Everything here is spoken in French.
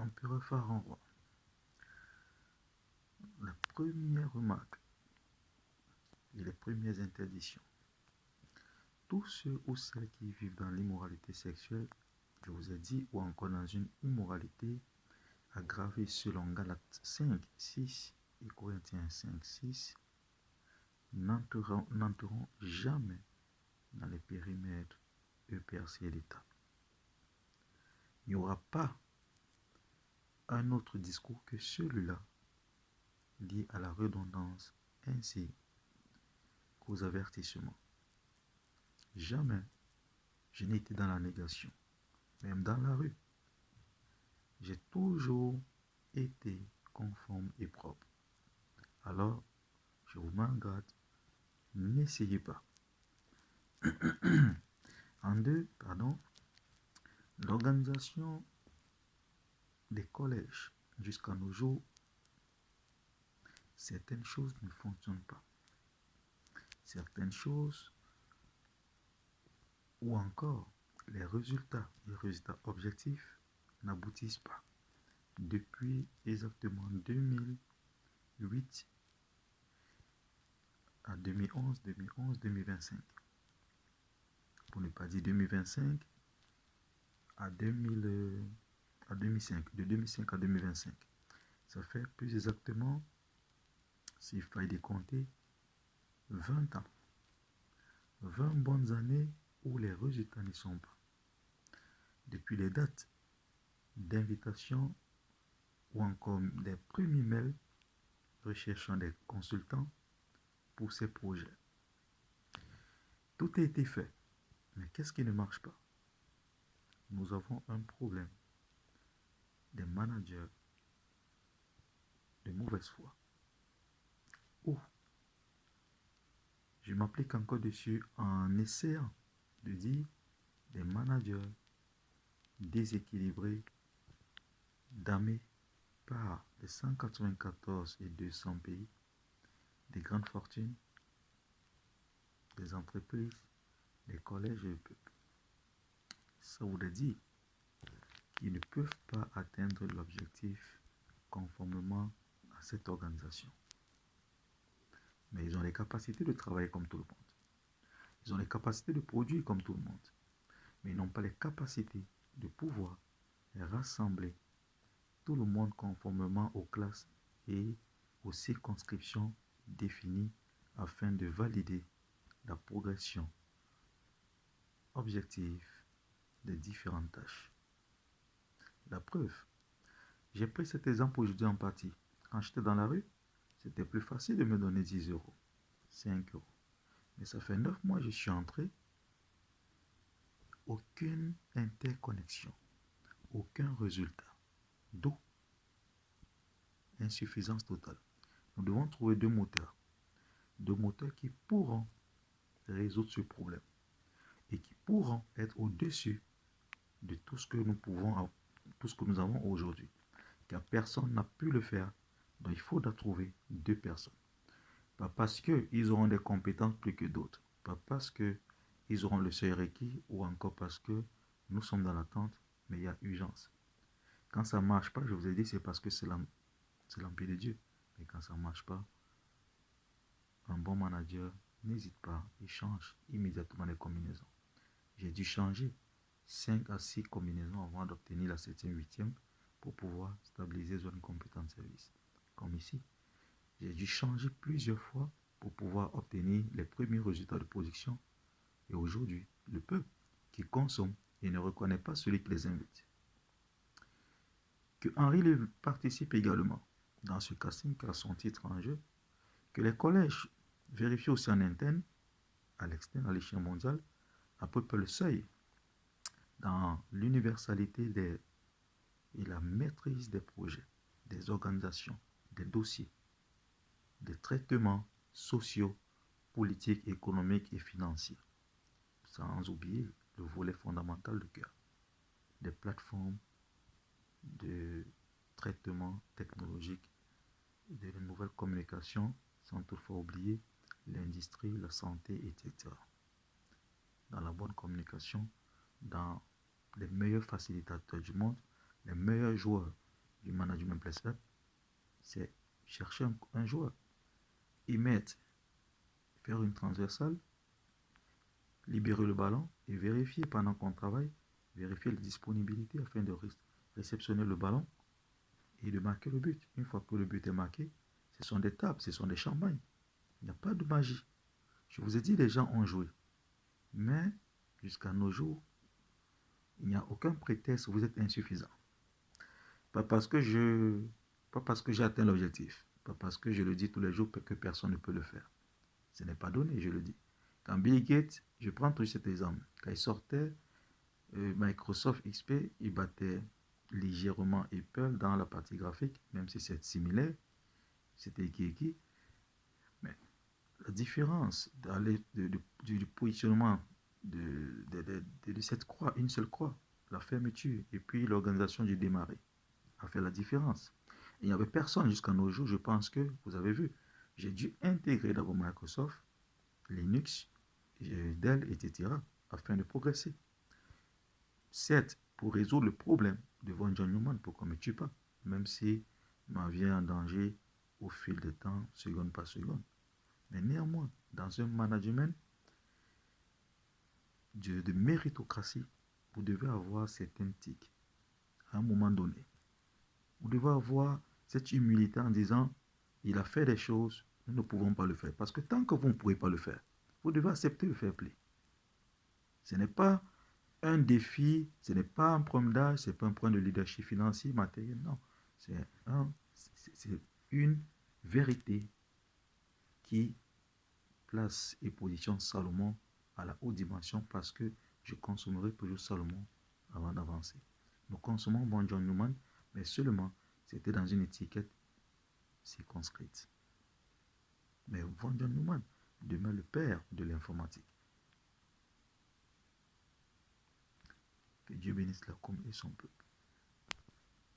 l'empereur Pharaon. La première remarque et les premières interdictions. Tous ceux ou celles qui vivent dans l'immoralité sexuelle, je vous ai dit, ou encore dans une immoralité aggravée selon Galates 5, 6 et Corinthiens 5, 6, n'entreront jamais dans les périmètres EPRC et l'État. Il n'y aura pas un autre discours que celui-là lié à la redondance ainsi qu'aux avertissements. Jamais je n'ai été dans la négation, même dans la rue. J'ai toujours été conforme et propre. Alors, je vous mets en garde, n'essayez pas. L'organisation des collèges jusqu'à nos jours, certaines choses ne fonctionnent pas. Certaines choses, ou encore les résultats objectifs n'aboutissent pas. Depuis exactement 2008 à 2011, 2025. Pour ne pas dire 2025 à 2005, de 2005 à 2025. Ça fait plus exactement, s'il fallait décompter, 20 ans. 20 bonnes années où les résultats n'y sont pas. Depuis les dates d'invitation ou encore des premiers mails recherchant des consultants pour ces projets. Tout a été fait. Mais qu'est-ce qui ne marche pas? Nous avons un problème des managers de mauvaise foi. Ou je m'applique encore dessus en essayant de dire des managers déséquilibrés, damés par les 194 et 200 pays, des grandes fortunes, des entreprises, des collèges et le peuple. Ça voudrait dire qu'ils ne peuvent pas atteindre l'objectif conformément à cette organisation. Mais ils ont les capacités de travailler comme tout le monde. Ils ont les capacités de produire comme tout le monde. Mais ils n'ont pas les capacités de pouvoir rassembler tout le monde conformément aux classes et aux circonscriptions définies afin de valider la progression objective des différentes tâches. La preuve, j'ai pris cet exemple aujourd'hui en partie. Quand j'étais dans la rue, c'était plus facile de me donner 10 euros, 5 euros. Mais ça fait 9 mois que je suis entré. Aucune interconnexion, aucun résultat. D'où insuffisance totale. Nous devons trouver deux moteurs qui pourront résoudre ce problème et qui pourront être au-dessus de tout ce que nous avons aujourd'hui. Car personne n'a pu le faire, donc il faudra trouver deux personnes. Pas parce qu'ils auront des compétences plus que d'autres, pas parce qu'ils auront le seuil requis ou encore parce que nous sommes dans l'attente, mais il y a urgence. Quand ça ne marche pas, je vous ai dit, c'est parce que c'est l'Empire de Dieu. Mais quand ça ne marche pas, un bon manager n'hésite pas, il change immédiatement les combinaisons. J'ai dû changer 5 à 6 combinaisons avant d'obtenir la 7e, 8e pour pouvoir stabiliser zone compétence service. Comme ici, j'ai dû changer plusieurs fois pour pouvoir obtenir les premiers résultats de production. Et aujourd'hui, le peuple qui consomme et ne reconnaît pas celui qui les invite. Que Henri Levy participe également dans ce casting car son titre en jeu, que les collèges vérifient aussi en interne, à l'externe, à l'échelle mondiale, à peu près le seuil dans l'universalité et la maîtrise des projets, des organisations, des dossiers, des traitements sociaux, politiques, économiques et financiers. Sans oublier le volet fondamental du cœur, des plateformes de traitement technologique, de nouvelles communications, sans toutefois oublier l'industrie, la santé, etc. Dans la bonne communication, dans les meilleurs facilitateurs du monde, les meilleurs joueurs du management placement, c'est chercher un joueur, y mettre, faire une transversale, libérer le ballon et vérifier pendant qu'on travaille, vérifier la disponibilité afin de réceptionner le ballon et de marquer le but. Une fois que le but est marqué, ce sont des tables, ce sont des champagnes. Il n'y a pas de magie. Je vous ai dit, les gens ont joué. Mais jusqu'à nos jours, il n'y a aucun prétexte, vous êtes insuffisant. Pas parce que j'ai atteint l'objectif, pas parce que je le dis tous les jours que personne ne peut le faire. Ce n'est pas donné, je le dis. Quand Bill Gates, je prends toujours cet exemple, quand il sortait Microsoft XP, il battait légèrement Apple dans la partie graphique, même si c'est similaire, c'était qui. Mais la différence du positionnement de cette croix, une seule croix, la fermeture et puis l'organisation du démarré a fait la différence. Il n'y avait personne jusqu'à nos jours, je pense que vous avez vu. J'ai dû intégrer d'abord Microsoft, Linux, Dell, etc. afin de progresser. Certes, pour résoudre le problème devant John Newman, pour qu'on ne me tue pas, même si ma vie est en danger au fil du temps, seconde par seconde. Mais néanmoins, dans un management de méritocratie, vous devez avoir certains tics à un moment donné. Vous devez avoir cette humilité en disant, il a fait des choses, nous ne pouvons pas le faire. Parce que tant que vous ne pourrez pas le faire, vous devez accepter le fair play. Ce n'est pas un défi, ce n'est pas un problème d'âge, ce n'est pas un problème de leadership financier, matériel, non. C'est une vérité qui place et positionne Salomon à la haute dimension parce que je consommerai toujours Salomon avant d'avancer. Nous consommons bon John Newman, mais seulement c'était dans une étiquette circonscrite. Mais Von John Newman demeure le père de l'informatique. Que Dieu bénisse la com et son peuple.